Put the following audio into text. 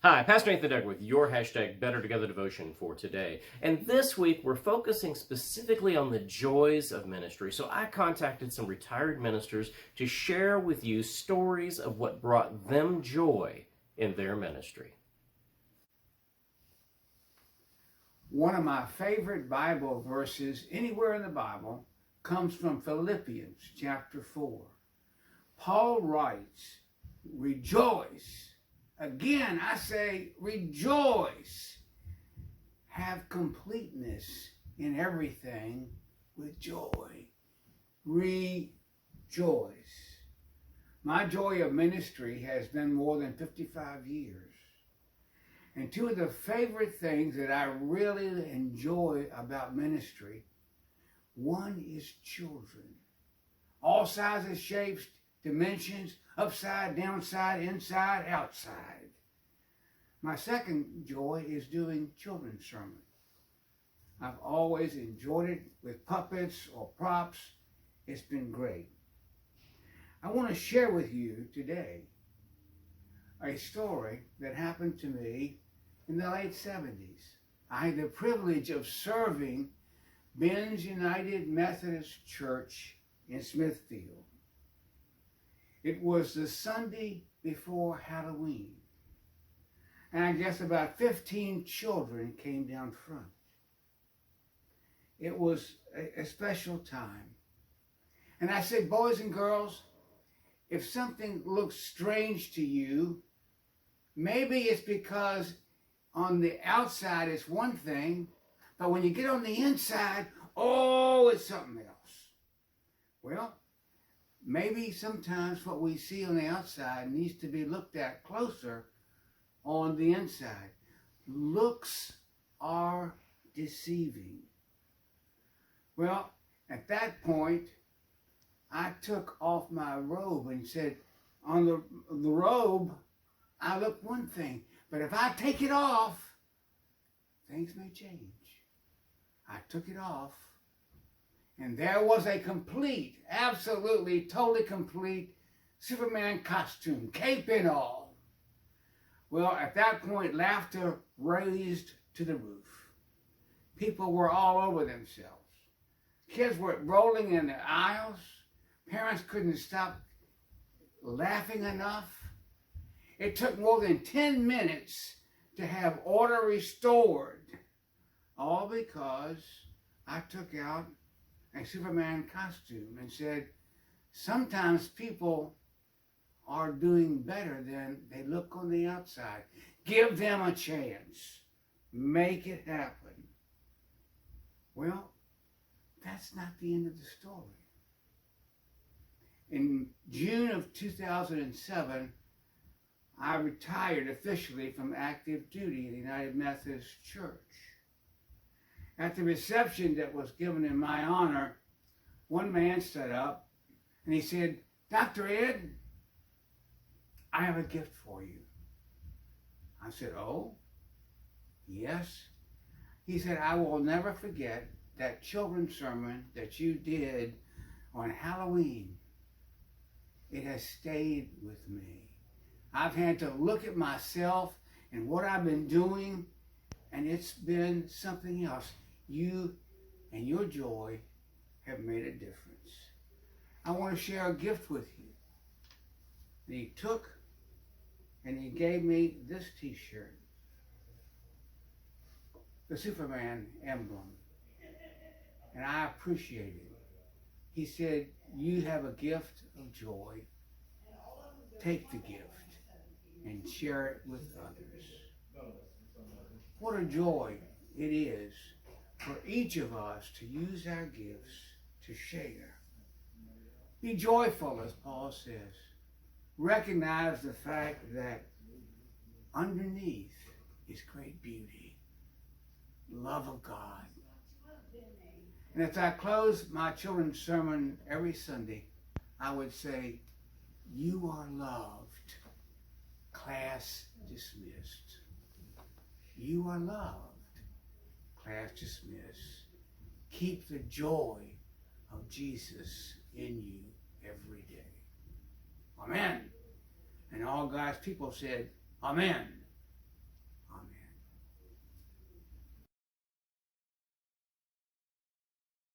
Hi, Pastor Nathan Doug with your hashtag Better Together devotion for today. And this week we're focusing specifically on the joys of ministry. So I contacted some retired ministers to share with you stories of what brought them joy in their ministry. One of my favorite Bible verses anywhere in the Bible comes from Philippians chapter 4. Paul writes, "Rejoice." Again, I say rejoice. Have completeness in everything with joy. Rejoice. My joy of ministry has been more than 55 years. And two of the favorite things that I really enjoy about ministry, one is children. All sizes, shapes, dimensions, upside, downside, inside, outside. My second joy is doing children's sermons. I've always enjoyed it with puppets or props. It's been great. I want to share with you today a story that happened to me in the late 70s. I had the privilege of serving Ben's United Methodist Church in Smithfield. It was the Sunday before Halloween. And I guess about 15 children came down front. It was a special time. And I said, boys and girls, if something looks strange to you, maybe it's because on the outside it's one thing, but when you get on the inside, oh, it's something else. Well, maybe sometimes what we see on the outside needs to be looked at closer on the inside. Looks are deceiving. Well, at that point, I took off my robe and said, on the robe, I look one thing, but if I take it off, things may change. I took it off, and there was a complete, absolutely, totally complete Superman costume, cape and all. Well, at that point, laughter raised to the roof. People were all over themselves. Kids were rolling in the aisles. Parents couldn't stop laughing enough. It took more than 10 minutes to have order restored, all because I took out a Superman costume and said, sometimes people are doing better than they look on the outside. Give them a chance. Make it happen. Well, that's not the end of the story. In June of 2007, I retired officially from active duty in the United Methodist Church. At the reception that was given in my honor, one man stood up and he said, "Dr. Ed, I have a gift for you." I said, "Oh, yes?" He said, "I will never forget that children's sermon that you did on Halloween. It has stayed with me. I've had to look at myself and what I've been doing, and it's been something else. You and your joy have made a difference. I want to share a gift with you." And he took and he gave me this t-shirt, the Superman emblem, and I appreciate it. He said, "You have a gift of joy. Take the gift and share it with others." What a joy it is for each of us to use our gifts to share. Be joyful, as Paul says. Recognize the fact that underneath is great beauty, love of God. And as I close my children's sermon every Sunday, I would say, "You are loved. Class dismissed." You are loved. Class dismissed. Keep the joy of Jesus in you every day. Amen. And all God's people said, Amen.